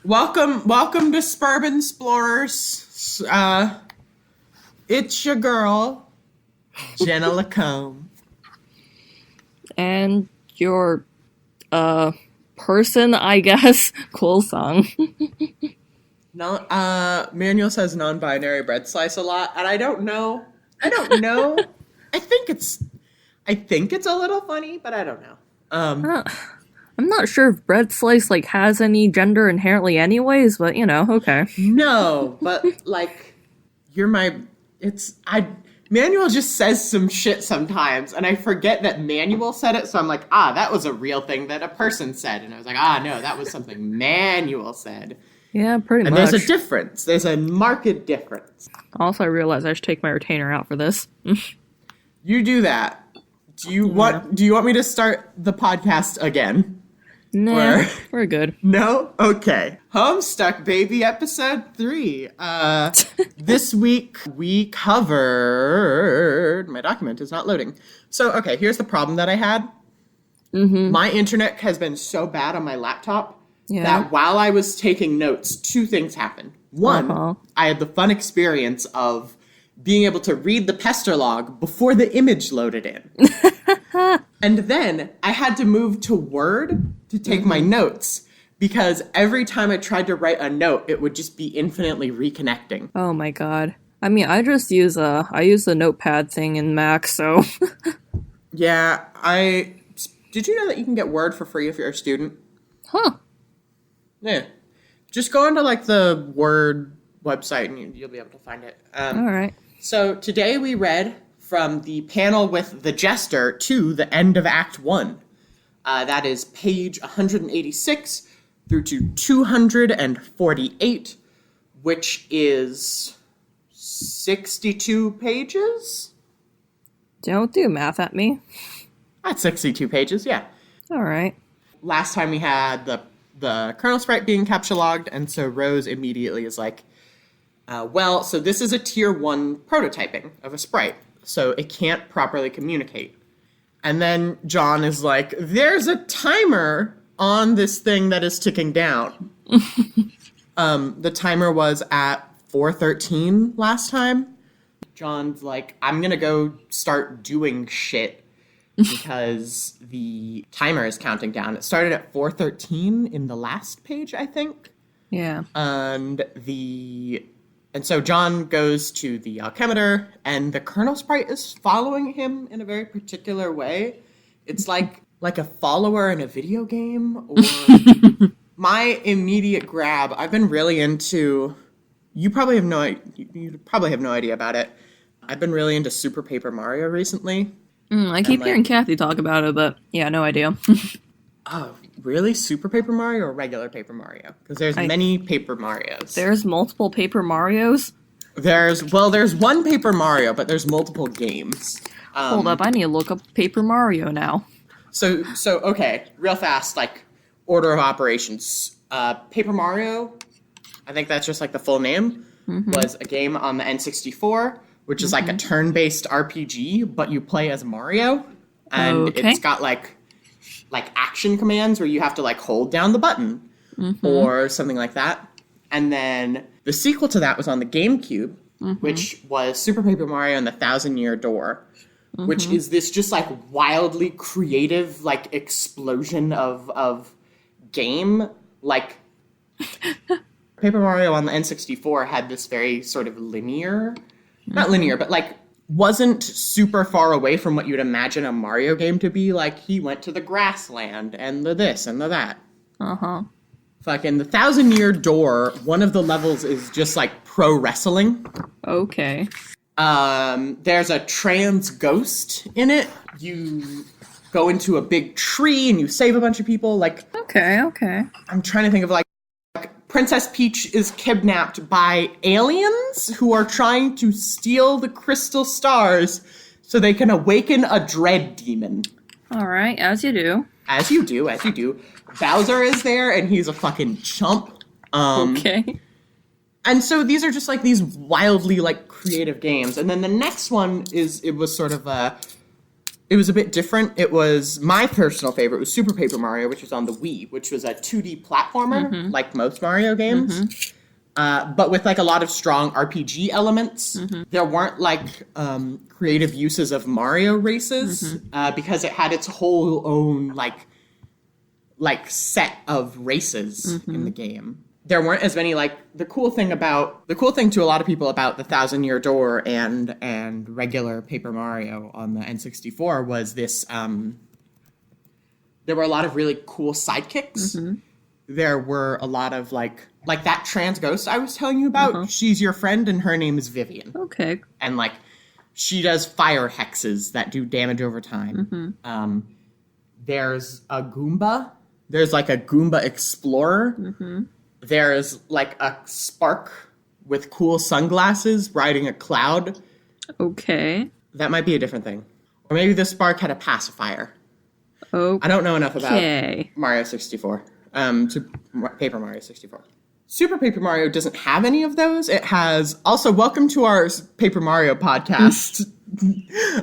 Welcome to Sburban Explorers. It's your girl, Jenna Lacombe. And your, person, I guess. Cool song. No, Manuel says non-binary bread slice a lot, and I don't know. I think it's a little funny, but I don't know. I'm not sure if bread slice, has any gender inherently anyways, but, okay. No, but, Manuel just says some shit sometimes, and I forget that Manuel said it, so I'm like, that was a real thing that a person said. And I was like, no, that was something Manuel said. Yeah, pretty much. And there's a difference. There's a marked difference. Also, I realized I should take my retainer out for this. You do that. Do you want me to start the podcast again? Nah, we're good. No? Okay. Homestuck, baby, episode 3. This week we covered... My document is not loading. So, okay, here's the problem that I had. Mm-hmm. My internet has been so bad on my laptop that while I was taking notes, 2 things happened. One, I had the fun experience of being able to read the pester log before the image loaded in. And then I had to move to Word to take my notes because every time I tried to write a note, it would just be infinitely reconnecting. Oh my god. I mean, I use the notepad thing in Mac, so... Yeah, Did you know that you can get Word for free if you're a student? Huh. Yeah. Just go into, the Word website and you'll be able to find it. Alright. So today we read from the panel with the jester to the end of Act 1. That is page 186 through to 248, which is 62 pages? Don't do math at me. That's 62 pages, yeah. Alright. Last time we had the kernel sprite being captcha logged, and so Rose immediately is like, so this is a tier 1 prototyping of a sprite, so it can't properly communicate. And then John is like, there's a timer on this thing that is ticking down. The timer was at 4:13 last time. John's like, I'm gonna go start doing shit because the timer is counting down. It started at 4:13 in the last page, I think. Yeah. And so John goes to the alchemeter, and the kernel sprite is following him in a very particular way. It's like a follower in a video game, or my immediate grab. I've been really into. You probably have no idea about it. I've been really into Super Paper Mario recently. I keep hearing Kathy talk about it, but yeah, no idea. Oh, really? Super Paper Mario or regular Paper Mario? Because there's many Paper Marios. There's multiple Paper Marios? There's one Paper Mario, but there's multiple games. Hold up, I need to look up Paper Mario now. So okay, real fast, order of operations. Paper Mario, I think that's just the full name, was a game on the N64, which is a turn-based RPG, but you play as Mario, and it's got action commands where you have to hold down the button or something like that. And then the sequel to that was on the GameCube, which was Super Paper Mario and the Thousand-Year Door, which is this just wildly creative explosion of game. Paper Mario on the N64 had this very sort of linear, not linear, but wasn't super far away from what you'd imagine a Mario game to be. He went to the grassland and the this and the that. Fucking the Thousand-Year Door, one of the levels is just pro wrestling. Okay. There's a trans ghost in it. You go into a big tree and you save a bunch of people. Okay. I'm trying to think of Princess Peach is kidnapped by aliens who are trying to steal the crystal stars so they can awaken a dread demon. All right, as you do. As you do. Bowser is there, and he's a fucking chump. Okay. And so these are just these wildly creative games. And then the next one was sort of It was a bit different. It was my personal favorite was Super Paper Mario, which was on the Wii, which was a 2D platformer, like most Mario games, but with like a lot of strong RPG elements. There weren't like creative uses of Mario races because it had its whole own like set of races in the game. There weren't as many like the cool thing to a lot of people about the Thousand Year Door and regular Paper Mario on the N64 was this there were a lot of really cool sidekicks. There were a lot of like that trans ghost I was telling you about. She's your friend and her name is Vivian. Okay. And like she does fire hexes that do damage over time. There's a Goomba. There's like a Goomba Explorer. There's like a Spark with cool sunglasses riding a cloud. Okay. That might be a different thing. Or maybe the Spark had a pacifier. Okay. I don't know enough about Mario 64. Paper Mario 64. Super Paper Mario doesn't have any of those. It has... Also, welcome to our Paper Mario podcast.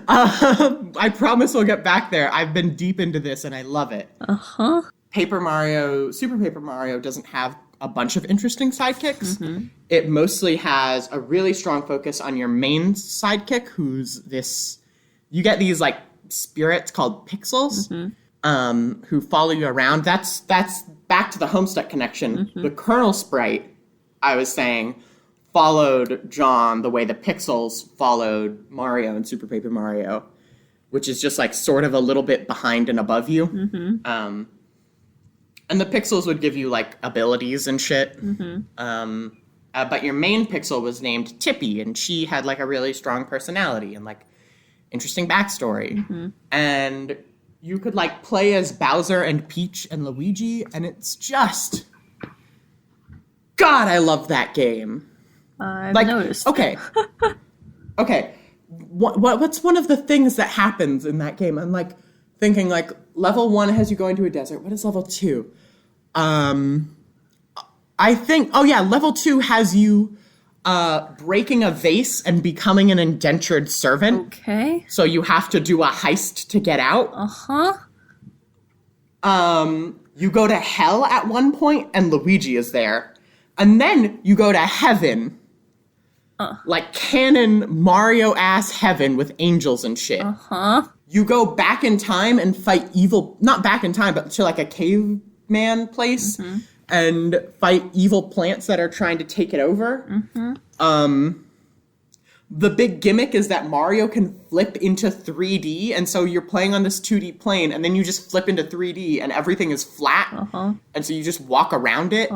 I promise we'll get back there. I've been deep into this and I love it. Super Paper Mario doesn't have a bunch of interesting sidekicks. It mostly has a really strong focus on your main sidekick, who's this... You get these, like, spirits called pixels, who follow you around. That's back to the Homestuck connection. The Colonel sprite, I was saying, followed John the way the pixels followed Mario in Super Paper Mario, which is just, like, sort of a little bit behind and above you. And the pixels would give you, like, abilities and shit. But your main pixel was named Tippy, and she had, like, a really strong personality and, like, interesting backstory. And you could, like, play as Bowser and Peach and Luigi, and it's just... God, I love that game. I've like, noticed. Okay. Okay. What's one of the things that happens in that game? I'm, like, thinking, like, level 1 has you going to a desert. What is level 2? I think... Oh, yeah, level 2 has you breaking a vase and becoming an indentured servant. Okay. So you have to do a heist to get out. You go to hell at one point, and Luigi is there. And then you go to heaven. Like canon Mario-ass heaven with angels and shit. You go back in time and fight evil... Not back in time, but to like a caveman place. And fight evil plants that are trying to take it over. The big gimmick is that Mario can flip into 3D, and so you're playing on this 2D plane, and then you just flip into 3D, and everything is flat, and so you just walk around it.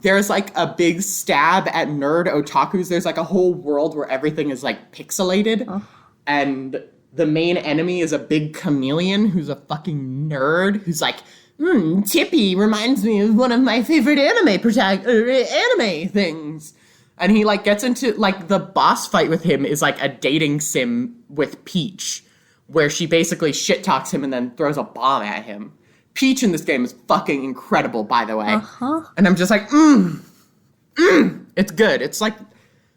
There's, like, a big stab at nerd otakus. There's, like, a whole world where everything is, like, pixelated, and the main enemy is a big chameleon who's a fucking nerd, who's like... Tippy reminds me of one of my favorite anime things. And he, like, gets into, like, the boss fight with him is, like, a dating sim with Peach, where she basically shit-talks him and then throws a bomb at him. Peach in this game is fucking incredible, by the way. And I'm just like, it's good. It's, like,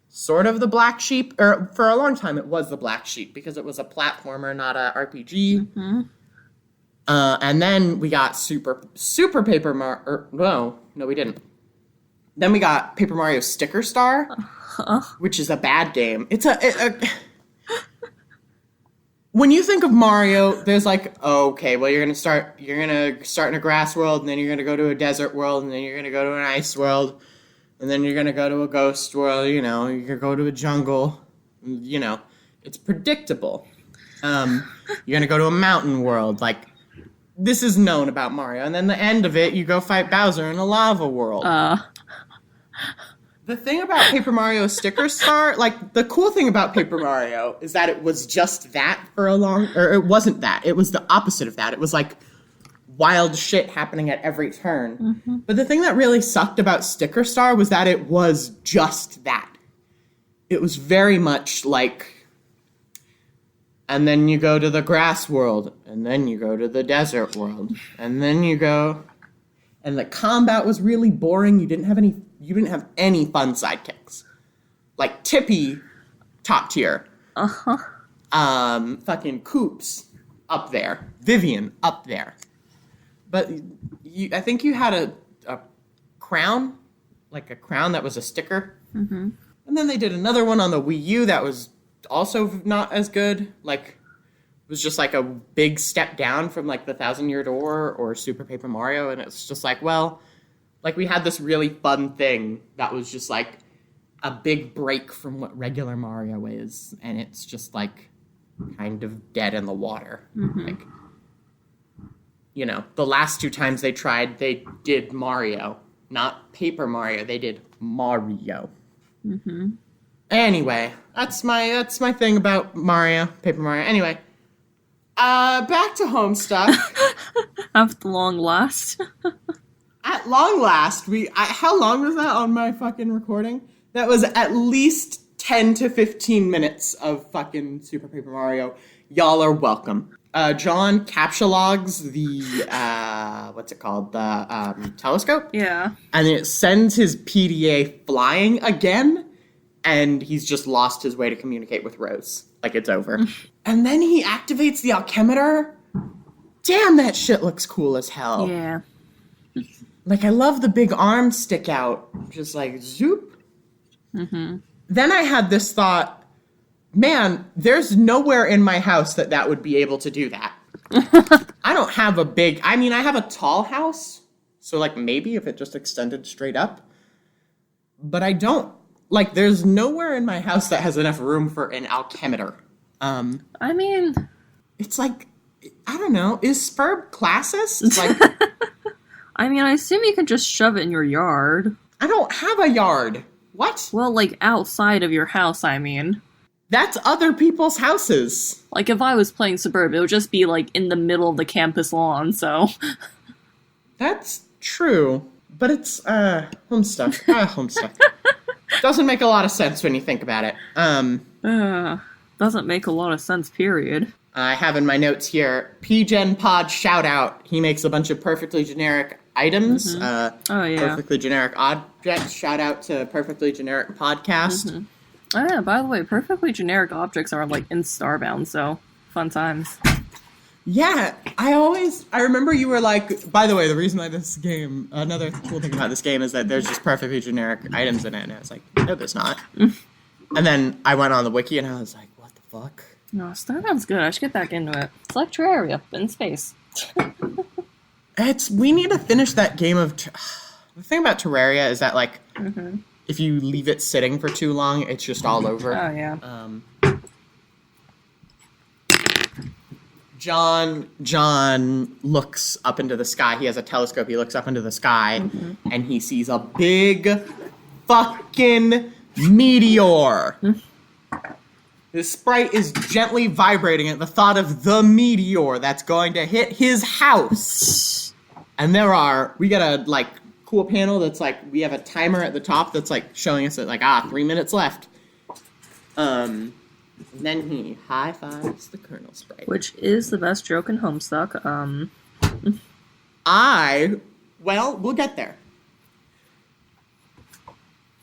sort of the black sheep, or for a long time it was the black sheep, because it was a platformer, not a RPG. And then we got Super Paper Mario... No, we didn't. Then we got Paper Mario Sticker Star, which is a bad game. It's when you think of Mario, there's like, okay, well, you're gonna start in a grass world, and then you're gonna go to a desert world, and then you're gonna go to an ice world, and then you're gonna go to a ghost world, you know, you're gonna go to a jungle, you know, it's predictable. You're gonna go to a mountain world, like, this is known about Mario, and then the end of it, you go fight Bowser in a lava world. The thing about Paper Mario Sticker Star, like, the cool thing about Paper Mario is that it was just that for a long... Or it wasn't that. It was the opposite of that. It was, like, wild shit happening at every turn. But the thing that really sucked about Sticker Star was that it was just that. It was very much like... And then you go to the grass world, and then you go to the desert world, and then you go... And the combat was really boring. You didn't have any fun sidekicks. Like Tippy, top tier. Fucking Koops, up there. Vivian, up there. But I think you had a crown, like a crown that was a sticker. Mm-hmm. And then they did another one on the Wii U that was also not as good. Like, it was just like a big step down from like the Thousand Year Door or Super Paper Mario. And it's just like, well, like we had this really fun thing that was just like a big break from what regular Mario is. And it's just like kind of dead in the water. Mm-hmm. Like, you know, the last 2 times they tried, they did Mario. Not Paper Mario, they did Mario. Mm-hmm. Anyway, that's my thing about Mario, Paper Mario. Anyway, back to Homestuck. After long last. At long last, how long was that on my fucking recording? That was at least 10 to 15 minutes of fucking Super Paper Mario. Y'all are welcome. John captulogs the, what's it called? The telescope? Yeah. And it sends his PDA flying again, and he's just lost his way to communicate with Rose. Like, it's over. And then he activates the alchemeter. Damn, that shit looks cool as hell. Yeah. Like, I love the big arms stick out. Just like, zoop. Mm-hmm. Then I had this thought, man, there's nowhere in my house that would be able to do that. I don't have I have a tall house. So, like, maybe if it just extended straight up. But I don't. Like, there's nowhere in my house that has enough room for an alchemeter. I mean... It's like, I don't know. Is Spurb classist? Like, I mean, I assume you can just shove it in your yard. I don't have a yard. What? Well, like, outside of your house, I mean. That's other people's houses. Like, if I was playing Sburban, it would just be, like, in the middle of the campus lawn, so... That's true. But it's, Homestuck. Homestuck. Doesn't make a lot of sense when you think about it. Doesn't make a lot of sense, period. I have in my notes here, PGen Pod shout out. He makes a bunch of perfectly generic items. Mm-hmm. Oh, yeah. Perfectly generic objects. Shout out to Perfectly Generic Podcast. Mm-hmm. Oh, yeah, by the way, perfectly generic objects are, like, in Starbound, so fun times. Yeah, I remember you were like, by the way, the reason why this game, another cool thing about this game is that there's just perfectly generic items in it, and I was like, no, there's not. And then I went on the wiki, and I was like, what the fuck? No, Starbound's good. I should get back into it. It's like Terraria, but in space. We need to finish that game of... The thing about Terraria is that, like, if you leave it sitting for too long, it's just all over. Oh, yeah. John looks up into the sky. He has a telescope. He looks up into the sky, and he sees a big fucking meteor. His sprite is gently vibrating at the thought of the meteor that's going to hit his house. And we got a, like, cool panel that's like, we have a timer at the top that's like showing us that like 3 minutes left. And then he high fives the Colonel sprite, which is the best joke in Homestuck. We'll get there.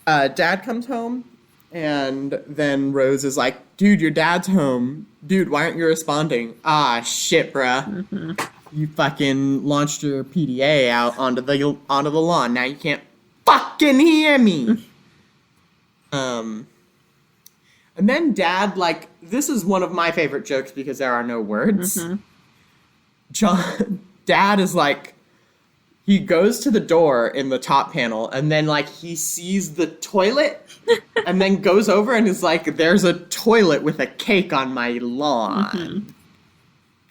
Dad comes home, and then Rose is like, dude, your dad's home. Dude, why aren't you responding? Shit, bruh. You fucking launched your PDA out onto the lawn. Now you can't fucking hear me. And then Dad, like, this is one of my favorite jokes because there are no words. Dad is like, he goes to the door in the top panel, and then, like, he sees the toilet, and then goes over and is like, there's a toilet with a cake on my lawn.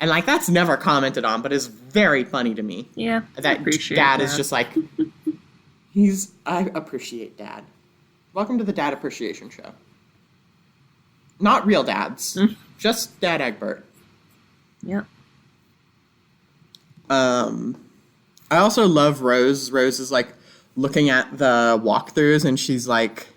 And, like, that's never commented on, but is very funny to me. Yeah, that Dad is just like, I appreciate Dad. Welcome to the Dad Appreciation Show. Not real dads, just Dad Egbert. Yep. I also love Rose. Rose is, like, looking at the walkthroughs, and she's like,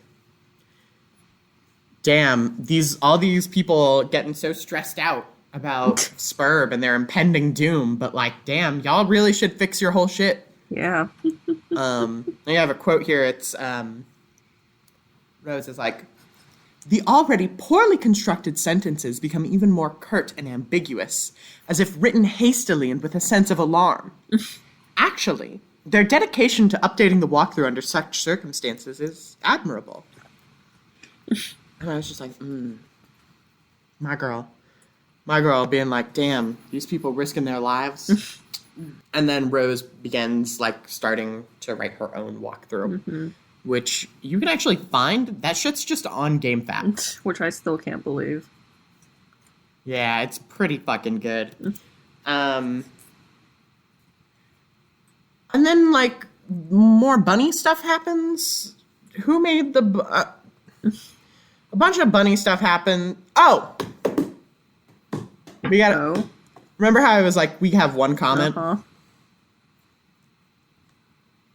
damn, all these people getting so stressed out about Spurb and their impending doom, but, like, damn, y'all really should fix your whole shit. Yeah. I have a quote here. It's, Rose is like, The already poorly constructed sentences become even more curt and ambiguous, as if written hastily and with a sense of alarm. Actually, their dedication to updating the walkthrough under such circumstances is admirable. And I was just like, my girl. My girl being like, damn, these people risking their lives. And then Rose begins, like, starting to write her own walkthrough, which you can actually find. That shit's just on GameFAQs. Which I still can't believe. Yeah, it's pretty fucking good. And then, like, more bunny stuff happens. Who made the... a bunch of bunny stuff happened. Oh! We got... Oh. Remember how I was like, we have one comment? Uh-huh.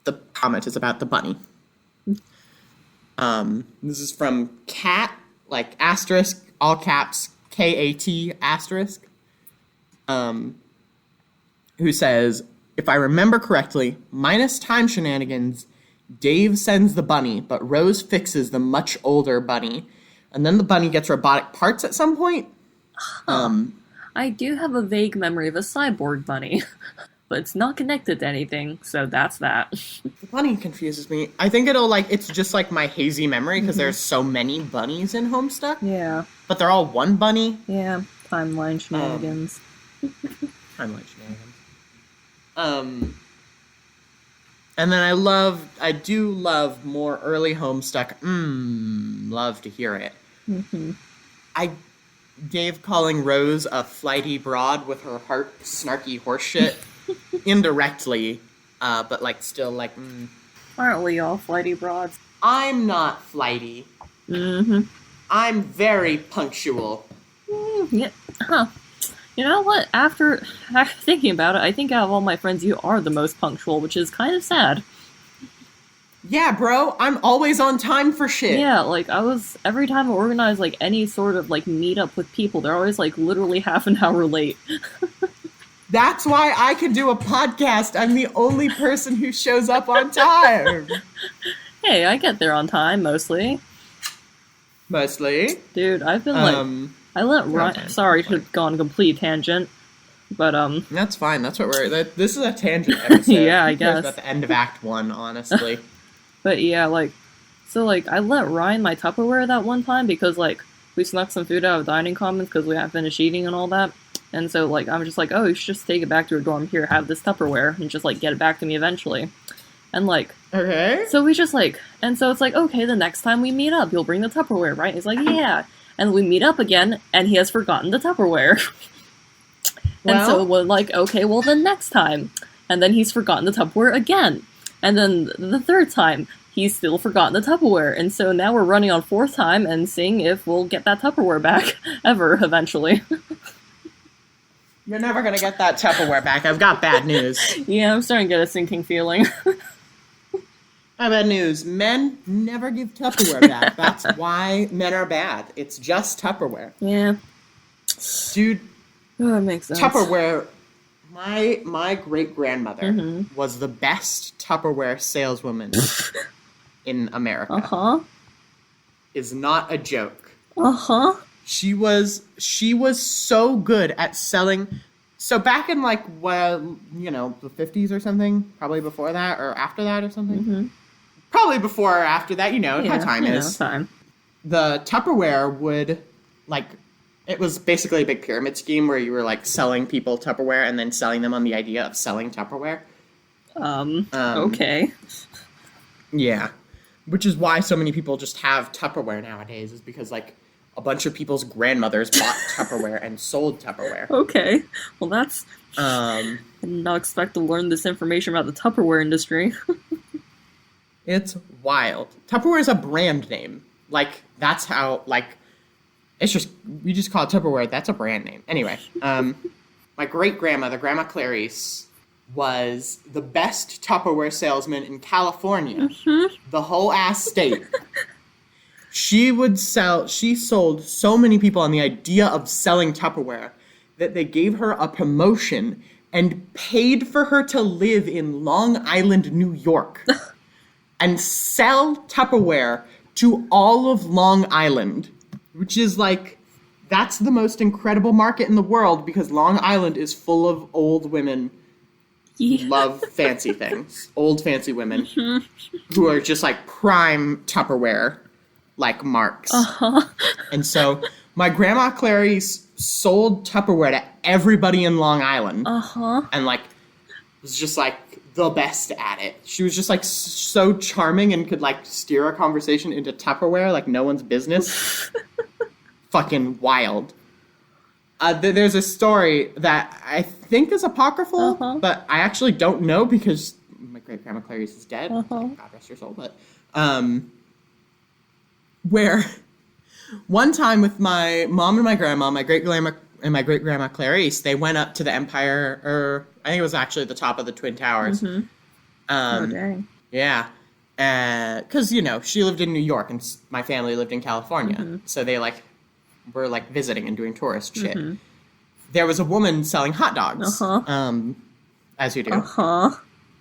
The comment is about the bunny. This is from Cat, like asterisk, all caps, K-A-T asterisk, who says, if I remember correctly, minus time shenanigans, Dave sends the bunny, but Rose fixes the much older bunny, and then the bunny gets robotic parts at some point. I do have a vague memory of a cyborg bunny, but it's not connected to anything, so that's that. The bunny confuses me. I think it's just like my hazy memory, because there's so many bunnies in Homestuck. Yeah. But they're all one bunny. Yeah, timeline shenanigans. Timeline shenanigans. And then I do love more early Homestuck. Love to hear it. Dave calling Rose a flighty broad with her heart snarky horseshit. Indirectly, but like still like, Aren't we all flighty broads? I'm not flighty. I'm very punctual. Yeah. Huh. You know what? After thinking about it, I think out of all my friends, you are the most punctual, which is kind of sad. Yeah, bro, I'm always on time for shit. Yeah, like, every time I organize, like, any sort of, like, meetup with people, they're always, like, literally half an hour late. That's why I can do a podcast. I'm the only person who shows up on time. Hey, I get there on time, mostly. Mostly? Dude, I've been, like, I let Ryan... Sorry to go on a complete tangent, but, That's fine, that's what this is a tangent episode. Yeah, I guess. About the end of Act 1, honestly. But yeah, like, so, like, I let Ryan my Tupperware that one time because, like, we snuck some food out of dining commons because we hadn't finished eating and all that. And so, like, I'm just like, oh, you should just take it back to your dorm. Here, have this Tupperware and just, like, get it back to me eventually. And, like... Okay. So we just, like... And so it's like, okay, the next time we meet up, you'll bring the Tupperware, right? He's like, yeah. And we meet up again, and he has forgotten the Tupperware. And so we're like, okay, well, the next time. And then he's forgotten the Tupperware again. And then the third time, he's still forgotten the Tupperware. And so now we're running on fourth time and seeing if we'll get that Tupperware back ever, eventually. You're never gonna get that Tupperware back. I've got bad news. Yeah, I'm starting to get a sinking feeling. I have bad news. Men never give Tupperware back. That's why men are bad. It's just Tupperware. Yeah. Dude. Oh, that makes sense. Tupperware. My great-grandmother was the best Tupperware saleswoman in America. Uh-huh. Is not a joke. Uh-huh. She was so good at selling. So back in like, well, you know, the 50s or something, probably before that or after that or something. Probably before or after that, you know how time is. Time. The Tupperware would, like, it was basically a big pyramid scheme where you were like selling people Tupperware and then selling them on the idea of selling Tupperware. Okay. Yeah. Which is why so many people just have Tupperware nowadays, is because like a bunch of people's grandmothers bought Tupperware and sold Tupperware. Okay. Well, that's... I did not expect to learn this information about the Tupperware industry. It's wild. Tupperware is a brand name. Like, that's how, like, it's just, we just call it Tupperware. That's a brand name. Anyway, my great-grandmother, Grandma Clarice, was the best Tupperware salesman in California. The whole ass state. She sold so many people on the idea of selling Tupperware that they gave her a promotion and paid for her to live in Long Island, New York, and sell Tupperware to all of Long Island which is like, that's the most incredible market in the world because Long Island is full of old women who love fancy things. Old fancy women who are just like prime Tupperware, like marks. And so my grandma Clarice sold Tupperware to everybody in Long Island. And like was just like the best at it. She was just like so charming and could like steer a conversation into Tupperware like no one's business. Fucking wild. There's a story that I think is apocryphal, but I actually don't know because my great-grandma Clarice is dead. God rest her soul. But where one time with my mom and my grandma, my great-grandma and my great-grandma Clarice, they went up to the Empire, or I think it was actually the top of the Twin Towers. Oh, dang. Yeah. Because, you know, she lived in New York and my family lived in California. So they, like, were, like, visiting and doing tourist shit. There was a woman selling hot dogs. As you do.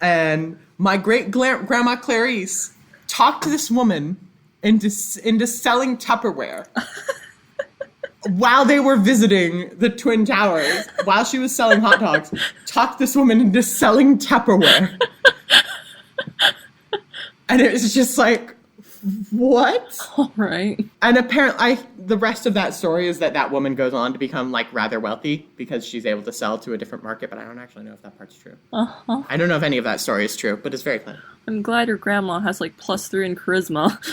And my great-grandma Clarice talked this woman into selling Tupperware. While they were visiting the Twin Towers, while she was selling hot dogs, talked this woman into selling Tupperware. And it was just like, what? All right. And apparently, the rest of that story is that woman goes on to become, like, rather wealthy because she's able to sell to a different market, but I don't actually know if that part's true. I don't know if any of that story is true, but it's very funny. I'm glad your grandma has, like, +3 in charisma.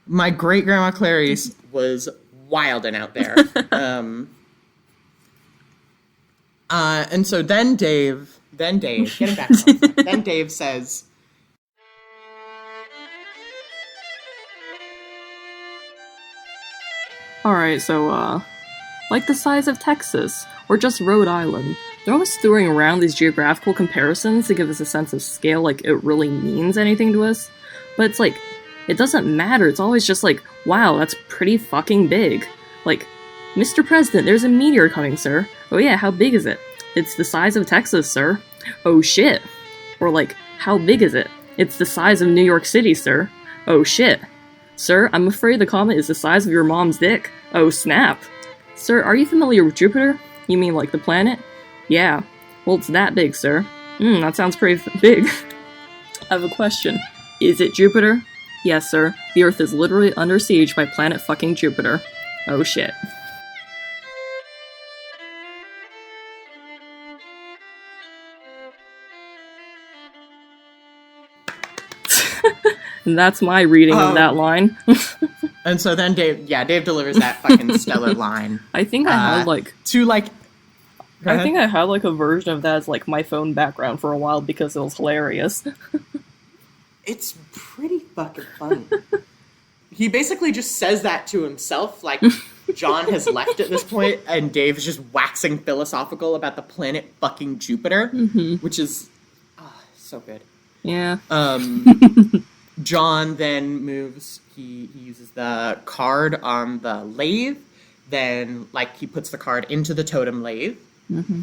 My great-grandma Clarice was wild and out there. And so then Dave, getting back on, then Dave says, Alright, so, like the size of Texas, or just Rhode Island. They're always throwing around these geographical comparisons to give us a sense of scale, like it really means anything to us. But it's like, it doesn't matter, it's always just like, wow, that's pretty fucking big. Like, Mr. President, there's a meteor coming, sir. Oh yeah, how big is it? It's the size of Texas, sir. Oh shit. Or like, how big is it? It's the size of New York City, sir. Oh shit. Sir, I'm afraid the comet is the size of your mom's dick. Oh snap. Sir, are you familiar with Jupiter? You mean like the planet? Yeah. Well, it's that big, sir. That sounds pretty big. I have a question. Is it Jupiter? Yes, sir. The Earth is literally under siege by planet fucking Jupiter. Oh shit. And that's my reading of that line. And so then Dave delivers that fucking stellar line. I think I had like... I think I had like a version of that as like my phone background for a while because it was hilarious. It's pretty fucking funny. He basically just says that to himself, like John has left at this point, and Dave's just waxing philosophical about the planet fucking Jupiter, which is so good. Yeah. John then moves, he uses the card on the lathe, then, like, he puts the card into the totem lathe.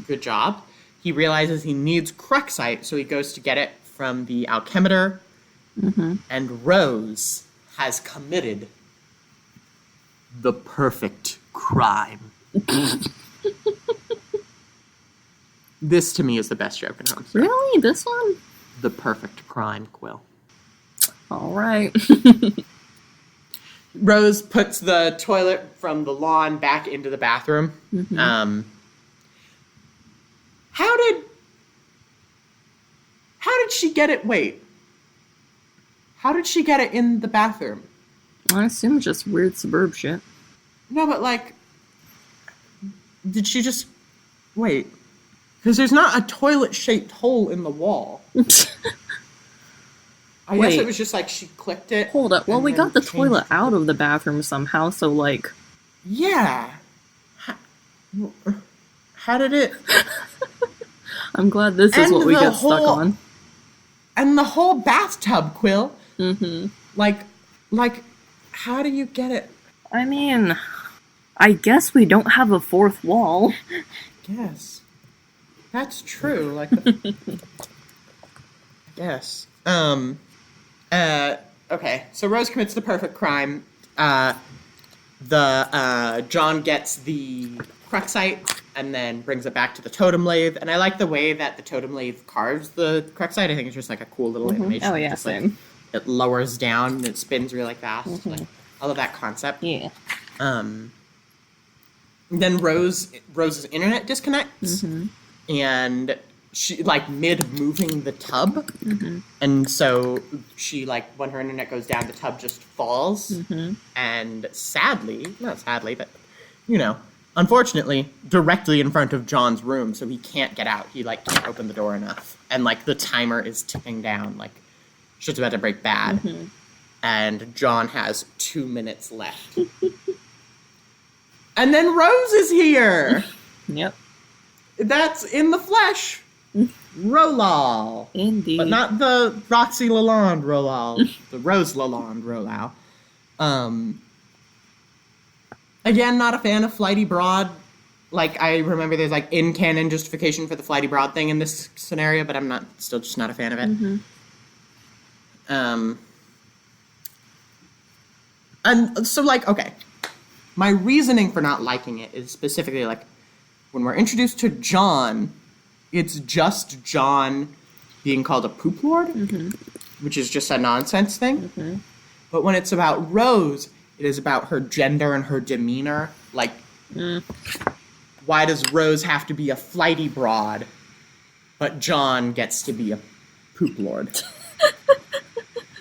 Good job. He realizes he needs Cruxite, so he goes to get it from the alchemitor, and Rose has committed the perfect crime. This, to me, is the best joke in Homestuck. Really? This one? The perfect crime, Quill. All right. Rose puts the toilet from the lawn back into the bathroom. How did she get it? Wait. How did she get it in the bathroom? I assume it's just weird suburb shit. No, but like, did she just... Wait. Because there's not a toilet-shaped hole in the wall. I guess it was just like she clicked it. Hold up. Well, we got the toilet out of the bathroom somehow, so like... Yeah. How did it... I'm glad this is what we get stuck on. And the whole bathtub, Quill. Like, how do you get it? I mean, I guess we don't have a fourth wall. Yes. That's true. Like, yes. Okay, so Rose commits the perfect crime. John gets the Cruxite and then brings it back to the totem lathe. And I like the way that the totem lathe carves the Cruxite. I think it's just like a cool little animation. Oh, yeah, just, same. like, it lowers down and it spins really fast. Like, I love that concept. Yeah. Then Rose's internet disconnects, and she like mid moving the tub, and so she like when her internet goes down, the tub just falls, and not sadly, but unfortunately, directly in front of John's room, so he can't get out. He like can't open the door enough, and like the timer is ticking down, like shit's about to break bad, and John has 2 minutes left. And then Rose is here! Yep. That's in the flesh! Rolal. Indeed. But not the Roxy Lalonde Rolal. The Rose Lalonde Rolal. Again, not a fan of Flighty Broad. Like, I remember there's, like, in-canon justification for the Flighty Broad thing in this scenario, but I'm still just not a fan of it. And so, like, okay. My reasoning for not liking it is specifically, like, when we're introduced to John, it's just John being called a poop lord, which is just a nonsense thing. But when it's about Rose, it is about her gender and her demeanor. Like, why does Rose have to be a flighty broad, but John gets to be a poop lord?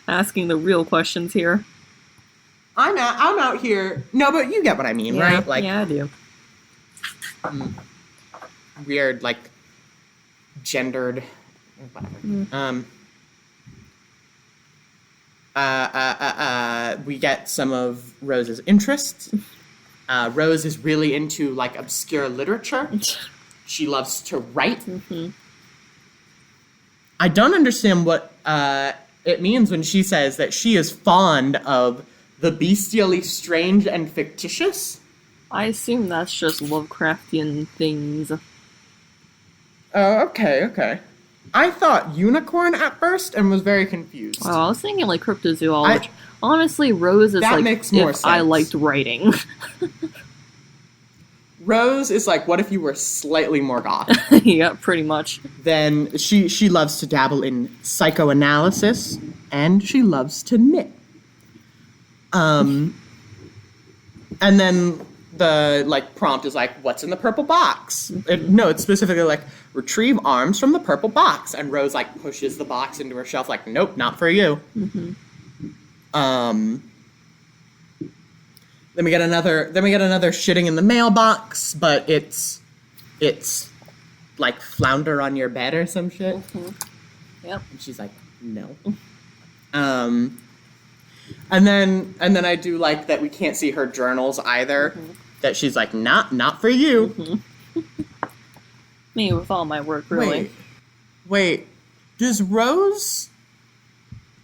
Asking the real questions here. I'm out here. No, but you get what I mean, right? Like, yeah, I do. Weird, like, gendered, whatever. We get some of Rose's interests. Rose is really into, like, obscure literature. She loves to write. I don't understand what it means when she says that she is fond of the bestially strange and fictitious. I assume that's just Lovecraftian things. Oh, okay. I thought unicorn at first and was very confused. Oh, I was thinking like cryptozoology. Honestly, Rose is like makes more if sense. I liked writing. Rose is like, what if you were slightly more goth? Yeah, pretty much. Then she loves to dabble in psychoanalysis, and she loves to knit. And then the, like, prompt is like, what's in the purple box? It's specifically like, retrieve arms from the purple box. And Rose, like, pushes the box into her shelf like, nope, not for you. Then we get another shitting in the mailbox, but it's like flounder on your bed or some shit. Yep. And she's like, no. And then I do like that we can't see her journals either. That she's like, not for you. Me with all my work, really. Wait. Is Rose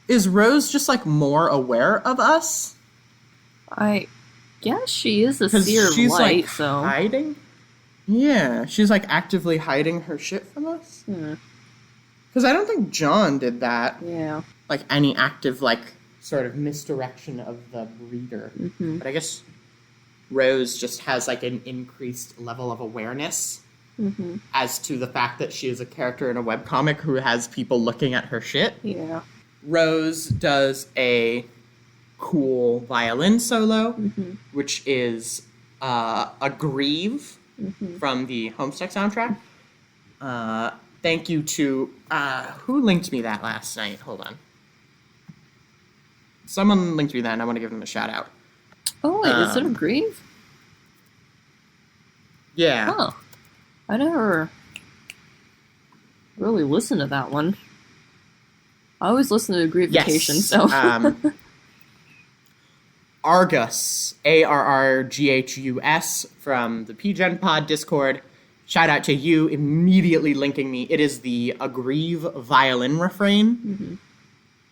just like more aware of us? I guess she is a seer of she's light, like so hiding. Yeah, she's like actively hiding her shit from us. Because I don't think John did that. Yeah. Like any active like sort of misdirection of the reader. But I guess Rose just has like an increased level of awareness as to the fact that she is a character in a webcomic who has people looking at her shit. Yeah. Rose does a cool violin solo, which is a Grieve from the Homestuck soundtrack. Thank you to who linked me that last night? Hold on. Someone linked me that, and I want to give them a shout out. Oh wait, is it a Grieve? Yeah. Oh, I never really listened to that one. I always listen to Grievification, yes. so. Argus, ARRGHUS from the PGen Pod Discord. Shout out to you immediately linking me. It is the Grieve violin refrain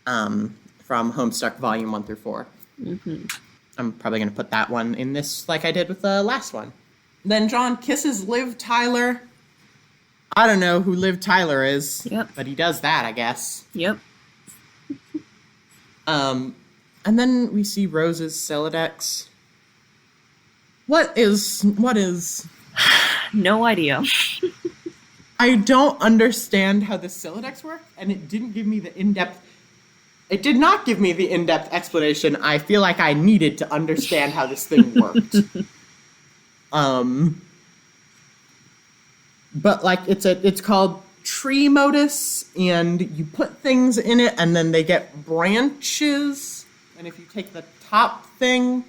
from Homestuck Volume 1 through 4. I'm probably going to put that one in this like I did with the last one. Then John kisses Liv Tyler. I don't know who Liv Tyler is, but he does that, I guess. Yep. And then we see Rose's Celodex. What is... No idea. I don't understand how the Sylladex work, and it didn't give me the in-depth... It did not give me the in-depth explanation I feel like I needed to understand how this thing worked. But, like, it's called Tree Modus, and you put things in it, and then they get branches, and if you take the top thing,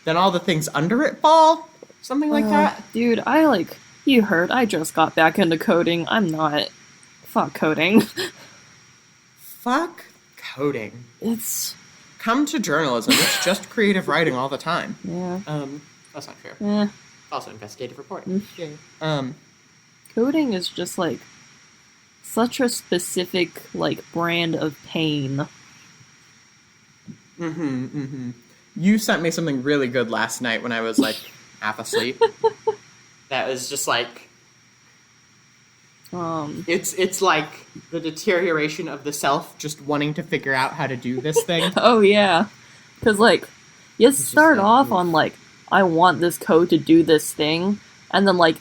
then all the things under it fall. Something like that. Dude, you heard, I just got back into coding. I'm not... Fuck coding. Fuck coding. It's... Come to journalism. It's just creative writing all the time. Yeah. That's not fair. Eh. Also investigative reporting. Yeah. Coding is just, like, such a specific, like, brand of pain. You sent me something really good last night when I was, like, half asleep. That was just, like... It's like the deterioration of the self just wanting to figure out how to do this thing. Oh, yeah. Because, like, you start off on, like, I want this code to do this thing, and then, like,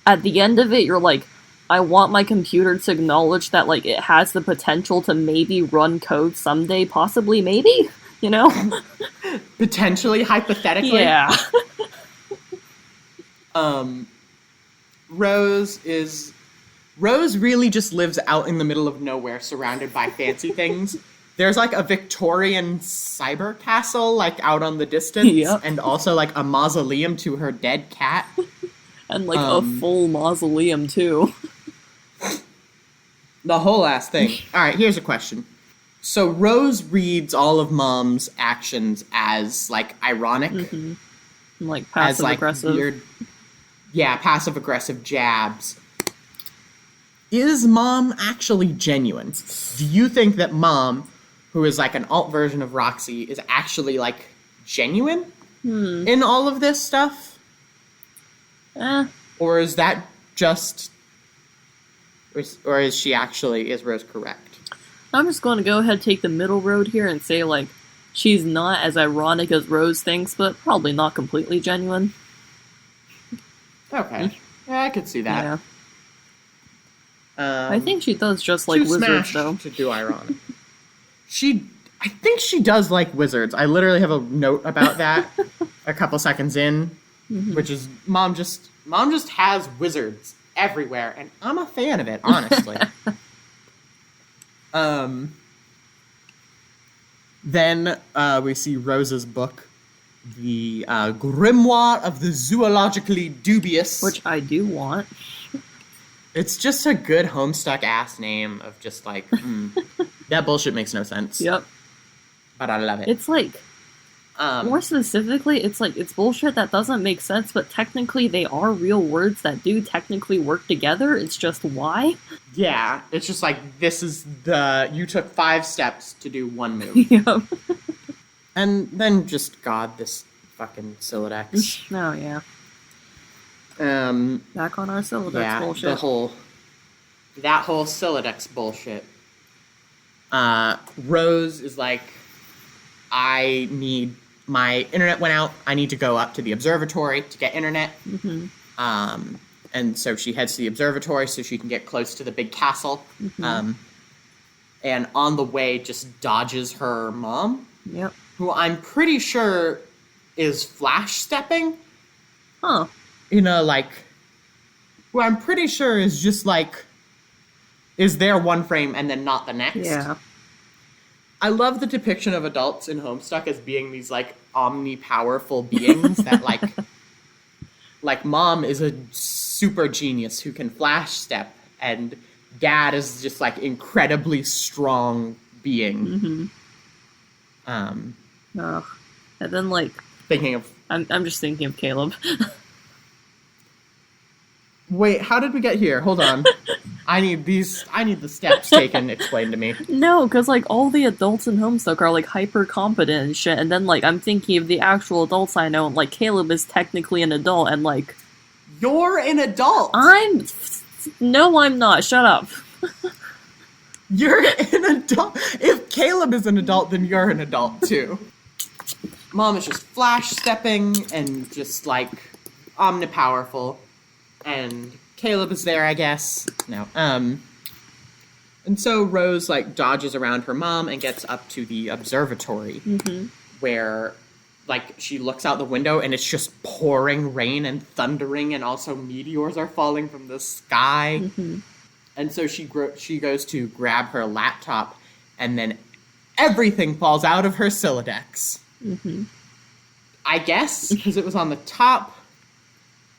at the end of it, you're like, I want my computer to acknowledge that, like, it has the potential to maybe run code someday, possibly, maybe? You know? Potentially, hypothetically? Yeah. Rose really just lives out in the middle of nowhere, surrounded by fancy things. There's, like, a Victorian cyber castle, like, out on the distance. Yep. And also, like, a mausoleum to her dead cat. And, like, a full mausoleum, too. The whole ass thing. Alright, here's a question. So Rose reads all of Mom's actions as, like, ironic. Like, passive-aggressive. Weird, passive-aggressive jabs. Is Mom actually genuine? Do you think that Mom, who is, like, an alt version of Roxy, is actually, like, genuine in all of this stuff? Or is that just... Or is Rose correct? I'm just going to go ahead and take the middle road here and say, like, she's not as ironic as Rose thinks, but probably not completely genuine. Okay. Yeah, I could see that. Yeah. I think she does just like wizards, though. To do ironic. I think she does like wizards. I literally have a note about that a couple seconds in, which is Mom just has wizards everywhere, and I'm a fan of it, honestly. Then we see Rose's book, the Grimoire of the Zoologically Dubious. Which I do want. It's just a good Homestuck ass name of just like, that bullshit makes no sense. Yep. But I love it. It's like, more specifically, it's like, it's bullshit that doesn't make sense, but technically they are real words that do technically work together. It's just why? Yeah, it's just like, you took 5 steps to do 1 move. Yep. And then just, God, this fucking Sylladex. Oh, yeah. Back on our Sylladex bullshit. That whole Sylladex bullshit. Rose is like, I need, my internet went out, I need to go up to the observatory to get internet. And so she heads to the observatory so she can get close to the big castle. And on the way just dodges her mom. Yep. Who I'm pretty sure is flash stepping. Huh. You know, like, who I'm pretty sure is just like, is there one frame and then not the next. Yeah. I love the depiction of adults in Homestuck as being these, like, omni-powerful beings that, like, Mom is a super genius who can flash step, and Dad is just, like, incredibly strong being. And then, like... Thinking of... I'm just thinking of Caleb. Wait, how did we get here? Hold on. I need the steps taken explained to me. No, because, like, all the adults in Homestuck are, like, hyper-competent and shit, and then, like, I'm thinking of the actual adults I know, and, like, Caleb is technically an adult, and, like... You're an adult! No, I'm not. Shut up. You're an adult. If Caleb is an adult, then you're an adult, too. Mom is just flash stepping and just like omnipowerful. And Caleb is there, I guess. No. And so Rose like dodges around her mom and gets up to the observatory where like she looks out the window and it's just pouring rain and thundering and also meteors are falling from the sky. And so she goes to grab her laptop and then everything falls out of her Silodex. I guess because it was on the top.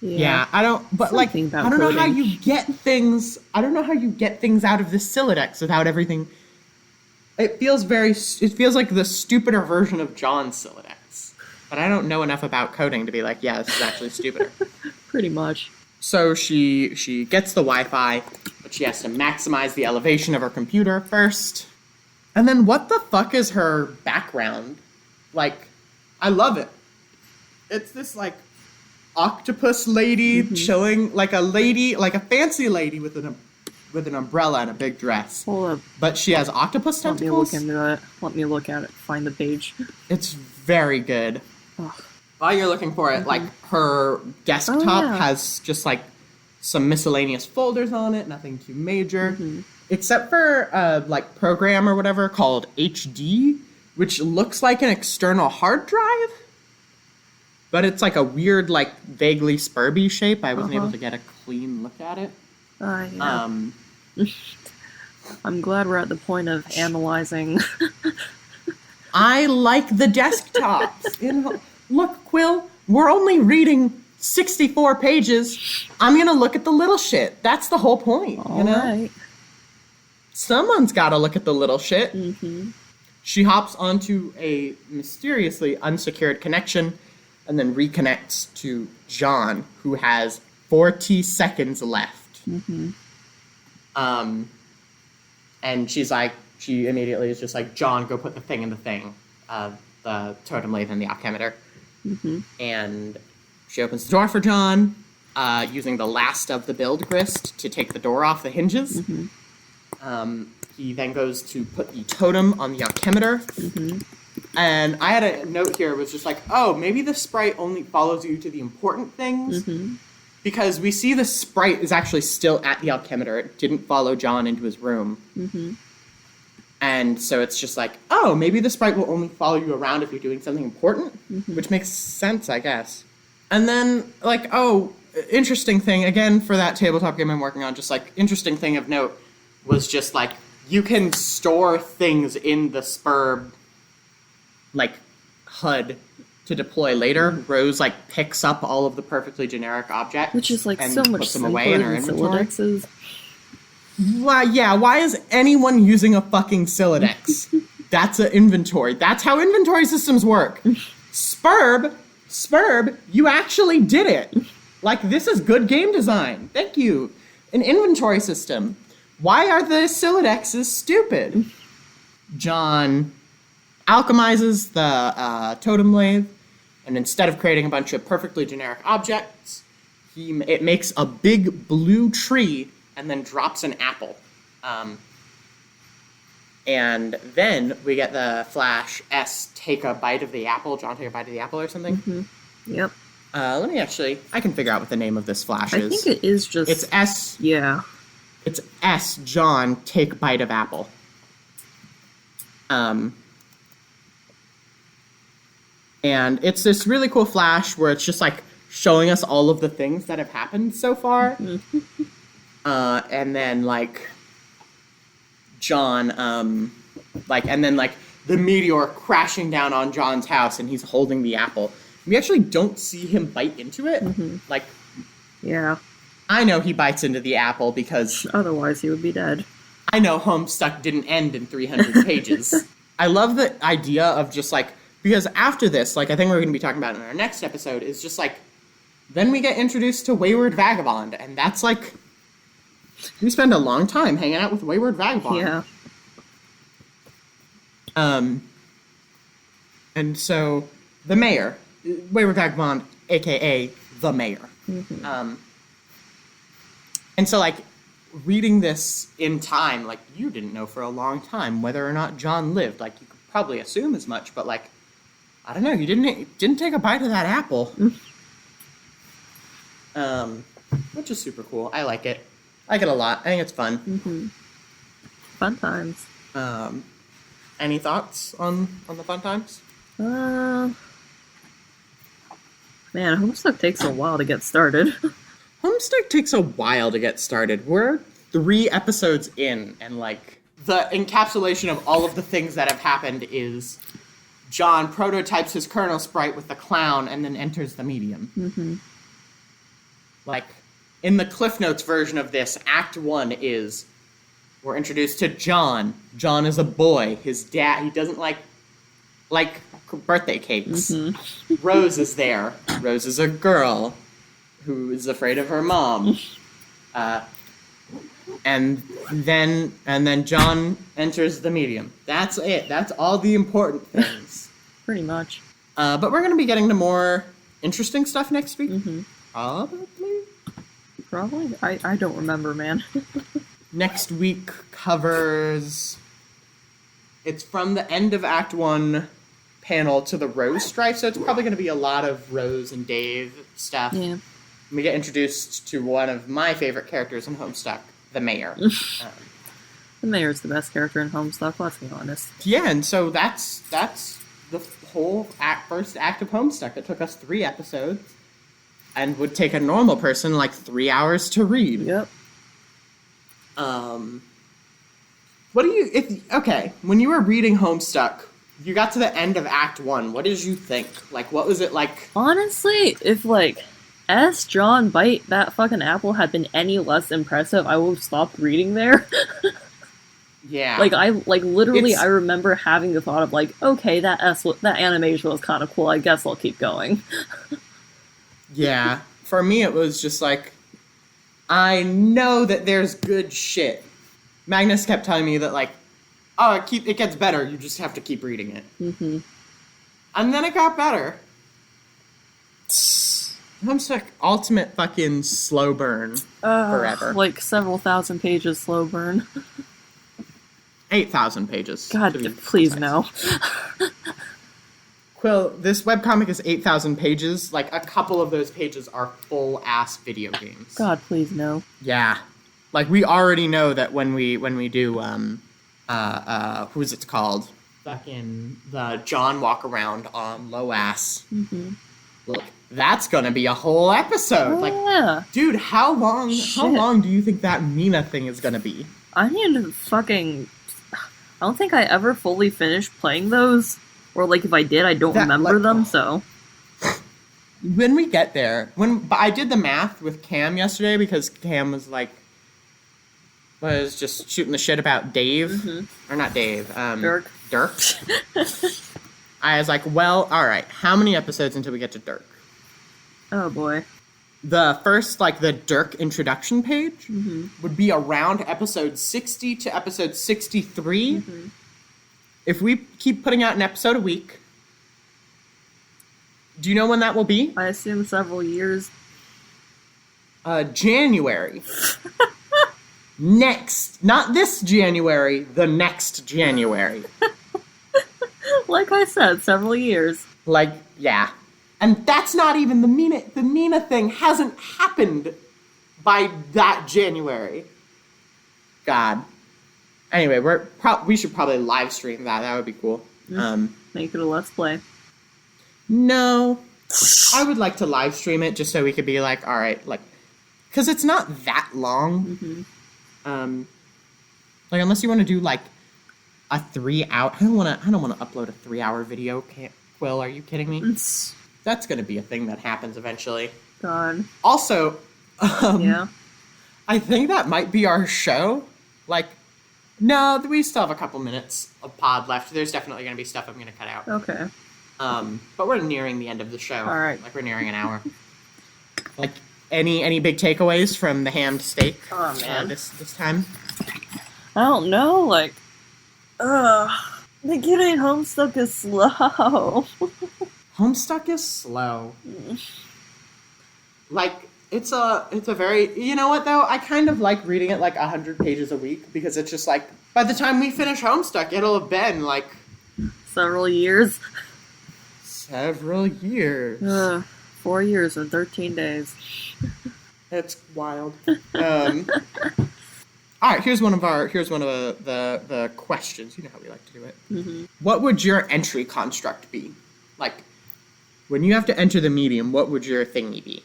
Yeah, I don't. But Something like, I don't know how you get things. I don't know how you get things out of this Silodex without everything. It feels like the stupider version of John's Silodex. But I don't know enough about coding to be like, yeah, this is actually stupider. Pretty much. So she gets the Wi-Fi, but she has to maximize the elevation of her computer first. And then what the fuck is her background? Like, I love it. It's this like octopus lady chilling, like a fancy lady with an umbrella and a big dress. Hold up. But she has octopus tentacles. Let me look into it. Let me look at it. Find the page. It's very good. Ugh. While you're looking for it, like her desktop has just like some miscellaneous folders on it, nothing too major, except for like program or whatever called HD, which looks like an external hard drive. But it's like a weird, like, vaguely Spurby shape. I wasn't able to get a clean look at it. Yeah. I'm glad we're at the point of analyzing. I like the desktops. Look, Quill, we're only reading 64 pages. I'm going to look at the little shit. That's the whole point, you know? Right. Someone's got to look at the little shit. She hops onto a mysteriously unsecured connection and then reconnects to John, who has 40 seconds left. And she immediately is just like, John, go put the thing in the thing. The totem lathe and the optimeter. And she opens the door for John, using the last of the build grist to take the door off the hinges. He then goes to put the totem on the altimeter. And I had a note here, it was just like, oh, maybe the sprite only follows you to the important things. Because we see the sprite is actually still at the altimeter. It didn't follow John into his room. And so it's just like, oh, maybe the sprite will only follow you around if you're doing something important. Which makes sense, I guess. And then, like, oh, interesting thing, again, for that tabletop game I'm working on, just like, interesting thing of note was just like, you can store things in the Spurb like HUD to deploy later. Rose like picks up all of the perfectly generic objects, which is like and so much puts them simpler away in her than inventory. Silodexes. Why is anyone using a fucking Silodex? That's an inventory. That's how inventory systems work. Spurb, you actually did it. Like, this is good game design. Thank you. An inventory system. Why are the Silodexes stupid? John alchemizes the totem lathe, and instead of creating a bunch of perfectly generic objects, it makes a big blue tree and then drops an apple. And then we get the flash S take a bite of the apple. John take a bite of the apple or something. Yep. Let me I can figure out what the name of this flash is. I think it is just... It's S. Yeah. It's S, John, take bite of apple. And it's this really cool flash where it's just like showing us all of the things that have happened so far. And then like John, and then like the meteor crashing down on John's house and he's holding the apple. We actually don't see him bite into it. Like, yeah. I know he bites into the apple because... Otherwise he would be dead. I know Homestuck didn't end in 300 pages. I love the idea of just like... Because after this, like I think we're going to be talking about in our next episode, is just like... Then we get introduced to Wayward Vagabond, and that's like... We spend a long time hanging out with Wayward Vagabond. Yeah. And so, the mayor, Wayward Vagabond, a.k.a. the mayor. And so, like, reading this in time, like, you didn't know for a long time whether or not John lived. Like, you could probably assume as much, but, like, I don't know. You didn't take a bite of that apple. Which is super cool. I like it. I like it a lot. I think it's fun. Mm-hmm. Fun times. Any thoughts on the fun times? Man, Homestuck takes a while to get started. Homestuck takes a while to get started. We're 3 episodes in, and like the encapsulation of all of the things that have happened is John prototypes his kernel sprite with the clown and then enters the medium. Mm-hmm. Like, in the Cliff Notes version of this, Act 1 is we're introduced to John. John is a boy. His dad, he doesn't like birthday cakes. Mm-hmm. Rose is there. Rose is a girl who is afraid of her mom. And then John enters the medium. That's it. That's all the important things. Pretty much. But we're going to be getting to more interesting stuff next week. Mm-hmm. Probably? I don't remember, man. Next week covers... It's from the end of Act 1 panel to the Rose strife, so it's probably going to be a lot of Rose and Dave stuff. Yeah. We get introduced to one of my favorite characters in Homestuck, the mayor. The mayor's the best character in Homestuck, let's be honest. Yeah, and so that's the whole first act of Homestuck. It took us 3 episodes, and would take a normal person like 3 hours to read. Yep. What do you... when you were reading Homestuck, you got to the end of Act 1, what did you think? Like, what was it like? Honestly, if, like, John bite that fucking apple had been any less impressive, I would have stopped reading there. Yeah. Literally, I remember having the thought of, like, okay, that animation was kind of cool, I guess I'll keep going. Yeah. For me, it was just like, I know that there's good shit. Magnus kept telling me that, like, oh, it gets better, you just have to keep reading it. Mm-hmm. And then it got better. Homestuck, ultimate fucking slow burn forever. Like several thousand pages slow burn. 8,000 pages. God, please no. Quill, this webcomic is 8,000 pages. Like, a couple of those pages are full-ass video games. God, please no. Yeah. Like, we already know that when we do, who's it called? Fucking the John walk around on Loas. Mm-hmm. Look, that's gonna be a whole episode. Yeah. Dude, how long do you think that Mina thing is gonna be? I need to fucking... I don't think I ever fully finished playing those. Or, like, if I did, I don't remember them, so... When we get there... But I did the math with Cam yesterday, because Cam was, like... was just shooting the shit about Dave. Mm-hmm. Or not Dave. Dirk. I was like, well, alright, how many episodes until we get to Dirk? Oh, boy. The first, like, the Dirk introduction page mm-hmm. would be around episode 60 to episode 63. Mm-hmm. If we keep putting out an episode a week, do you know when that will be? I assume several years. January. Next. Not this January, the next January. Like I said, several years. Like, yeah. And that's not even the Mina thing hasn't happened by that January. God. Anyway, we should probably live stream that. That would be cool. Make it a Let's Play. No. I would like to live stream it just so we could be like, all right, like, because it's not that long. Mm-hmm. Like, unless you want to do like a 3-hour. I don't want to upload a 3-hour video. Quill, are you kidding me? That's going to be a thing that happens eventually. God. Also, yeah. I think that might be our show. Like, no, we still have a couple minutes of pod left. There's definitely going to be stuff I'm going to cut out. Okay. But we're nearing the end of the show. All right. Like, we're nearing an hour. Like, any big takeaways from the hammed steak? Oh, man. This time? I don't know, like, the getting Homestuck is slow. Homestuck is slow. Like, it's a very... You know what, though? I kind of like reading it, like, 100 pages a week, because it's just, like, by the time we finish Homestuck, it'll have been, like... Several years. several years. 4 years and 13 days. That's wild. All right, here's one of the questions. You know how we like to do it. Mm-hmm. What would your entry construct be? Like, when you have to enter the medium, what would your thingy be?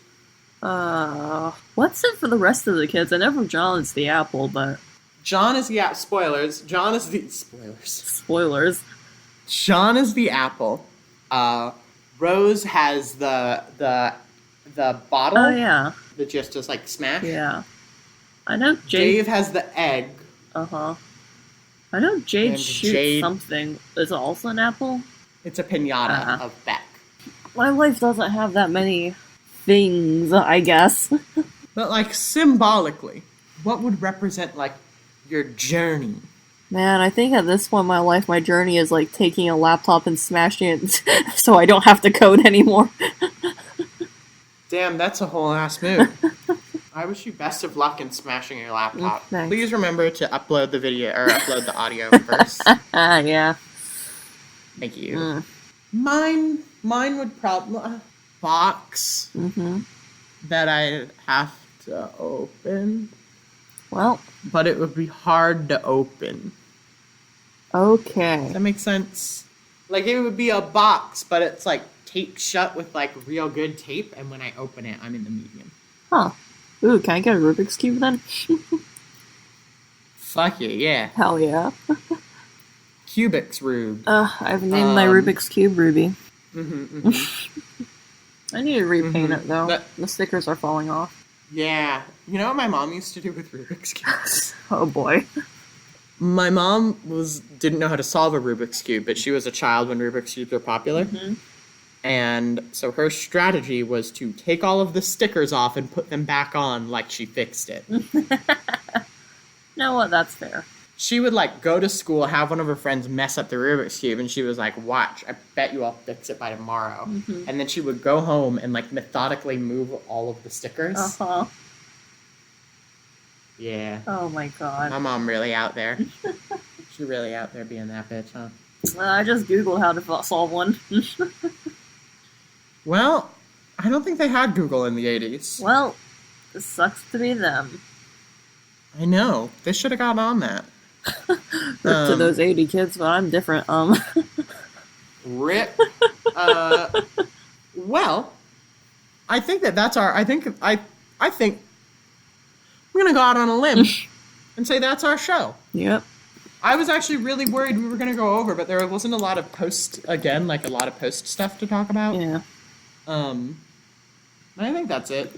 What's it for the rest of the kids? I know for John it's the apple, but... John is the spoilers. John is the Spoilers. John is the apple. Rose has the bottle. Oh yeah. That just does like smash. Yeah. I know Dave has the egg. I know Jade shoots something. Is it also an apple? It's a pinata of Beck. My life doesn't have that many things, I guess. But like symbolically, what would represent like your journey? Man, I think at this point in my life, my journey is like taking a laptop and smashing it so I don't have to code anymore. Damn, that's a whole ass move. I wish you best of luck in smashing your laptop. Thanks. Please remember to upload the video or upload the audio first. Yeah. Thank you. Mine would probably box that I'd have to open. Well, but it would be hard to open. Okay. Does that make sense? Like it would be a box, but it's like taped shut with like real good tape, and when I open it, I'm in the medium. Huh. Ooh, can I get a Rubik's Cube then? Fuck yeah. Hell yeah. Cubix Rube. I've named my Rubik's Cube Ruby. I need to repaint it though. The stickers are falling off. Yeah. You know what my mom used to do with Rubik's Cubes? Oh boy. My mom didn't know how to solve a Rubik's Cube, but she was a child when Rubik's Cubes were popular. And so her strategy was to take all of the stickers off and put them back on like she fixed it. You know what? That's fair. She would like go to school, have one of her friends mess up the Rubik's Cube, and she was like, watch, I bet you I'll fix it by tomorrow. And then she would go home and like methodically move all of the stickers. Yeah. Oh my god. My mom really out there. She really out there being that bitch, huh? I just googled how to solve one. Well, I don't think they had Google in the 80s. Well, it sucks to be them. I know. They should have got on that. To those 80 kids, but I'm different. Rip. Well, I think that's our... I think I'm gonna go out on a limb and say that's our show. Yep. I was actually really worried we were gonna go over, but there wasn't a lot of post stuff to talk about. Yeah. I think that's it.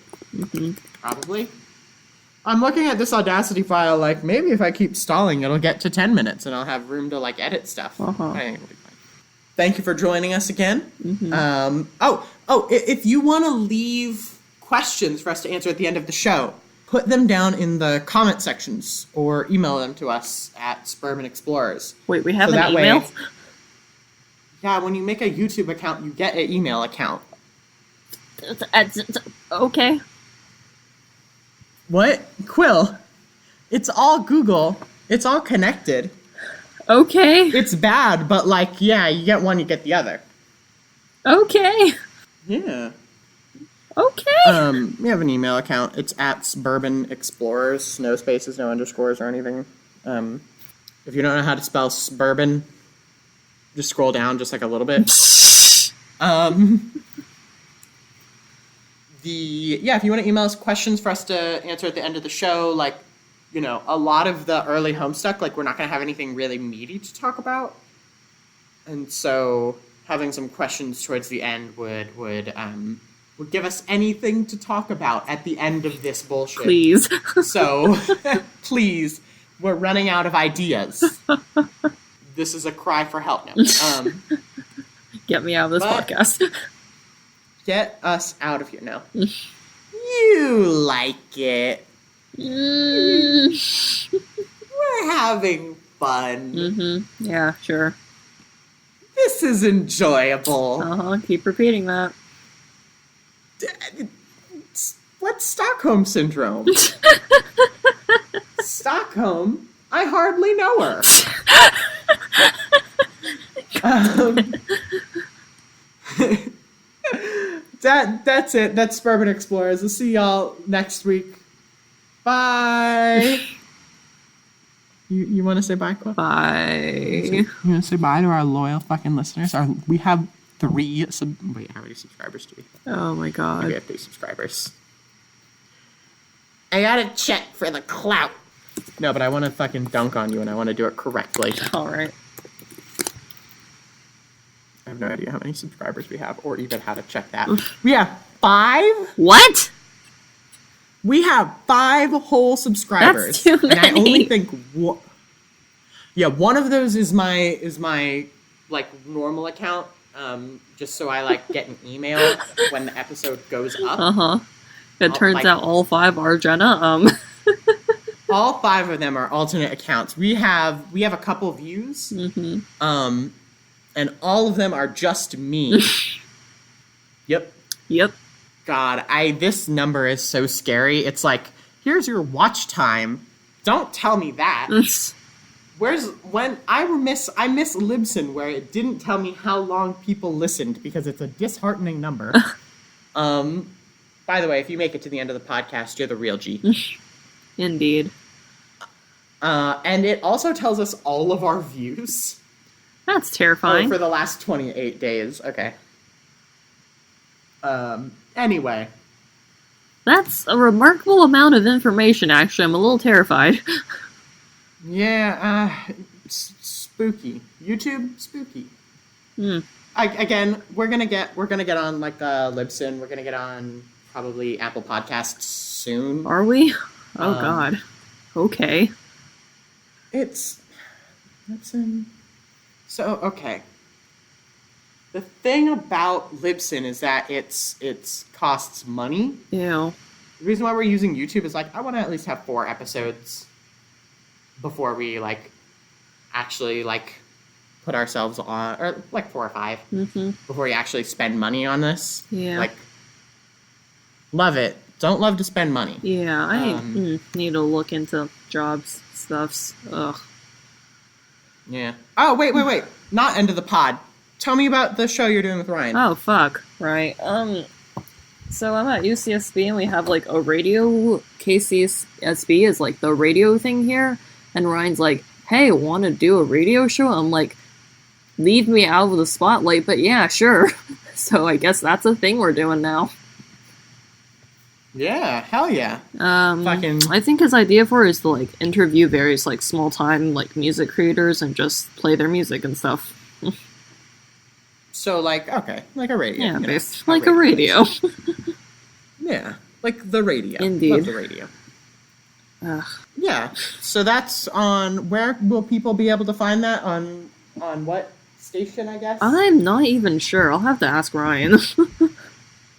Probably. I'm looking at this Audacity file, like, maybe if I keep stalling, it'll get to 10 minutes, and I'll have room to, like, edit stuff. I think it'll be fine. Thank you for joining us again. If you want to leave questions for us to answer at the end of the show, put them down in the comment sections, or email them to us at Sburban Explorers. Wait, we have an email? Yeah, when you make a YouTube account, you get an email account. Okay. What? Quill, it's all Google. It's all connected. Okay. It's bad, but like, yeah, you get one, you get the other. Okay. Yeah. Okay. We have an email account. It's at Sburban Explorers. No spaces, no underscores or anything. If you don't know how to spell Sburban, just scroll down just like a little bit. If you want to email us questions for us to answer at the end of the show, like, you know, a lot of the early Homestuck, like, we're not going to have anything really meaty to talk about. And so having some questions towards the end would give us anything to talk about at the end of this bullshit. Please. So, please, we're running out of ideas. This is a cry for help now. Get me out of this podcast. Get us out of here now. You like it. We're having fun. Yeah, sure. This is enjoyable. Keep repeating that. What's Stockholm Syndrome? Stockholm? I hardly know her. That's it. That's Sburban Explorers. We'll see y'all next week. Bye. You want to say bye, Quill? Bye. You want to say bye to our loyal fucking listeners? We have 3 wait, how many subscribers do we have? Oh my god. We have 3 subscribers. I gotta check for the clout. No, but I want to fucking dunk on you, and I want to do it correctly. Alright. I have no idea how many subscribers we have, or even how to check that. We have 5? What? We have 5 whole subscribers. That's too many. And I only think one of those is my like normal account, just so I like get an email when the episode goes up. It turns out all 5 are Jenna. All 5 of them are alternate accounts. We have a couple views. And all of them are just me. Yep. God, this number is so scary. It's like, here's your watch time. Don't tell me that. I miss Libsyn, where it didn't tell me how long people listened, because it's a disheartening number. By the way, if you make it to the end of the podcast, you're the real G. Indeed. And it also tells us all of our views. That's terrifying. For the last 28 days. Okay. Anyway. That's a remarkable amount of information, actually. I'm a little terrified. Yeah, spooky. YouTube, spooky. Again, we're gonna get on like Libsyn. We're gonna get on probably Apple Podcasts soon. Are we? Oh god. Okay. It's Libsyn. So okay. The thing about Libsyn is that it's costs money. Ew. The reason why we're using YouTube is like I want to at least have 4 episodes before we like actually like put ourselves on, or like 4 or 5 before we actually spend money on this. Yeah. Like, love it. Don't love to spend money. Yeah, I need to look into jobs stuffs. Ugh. Yeah. Oh, wait. Not end of the pod. Tell me about the show you're doing with Ryan. Oh, fuck. Right. So I'm at UCSB and we have like a radio. KCSB is like the radio thing here. And Ryan's like, hey, want to do a radio show? I'm like, leave me out of the spotlight, but yeah, sure. So I guess that's a thing we're doing now. Yeah, hell yeah. I think his idea for it is to like interview various like small time like music creators and just play their music and stuff. So like, okay, like a radio. Yeah, basically like a radio. Yeah, like the radio. Indeed. Love the radio. Yeah, so that's on, where will people be able to find that? On what station, I guess? I'm not even sure. I'll have to ask Ryan.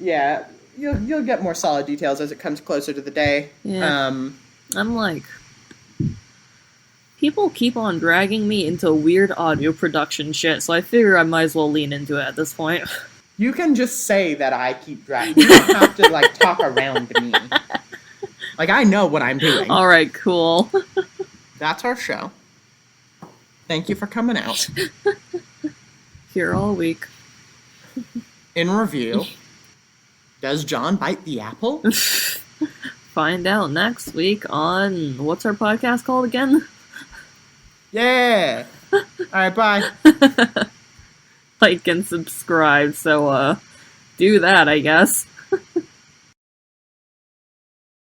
Yeah, you'll get more solid details as it comes closer to the day. Yeah. I'm like, people keep on dragging me into weird audio production shit, so I figure I might as well lean into it at this point. You can just say that I keep dragging. You don't have to like talk around me. Like, I know what I'm doing. Alright, cool. That's our show. Thank you for coming out. Here all week. In review, does John bite the apple? Find out next week on, what's our podcast called again? Yeah! Alright, bye. Like and subscribe, so, do that, I guess.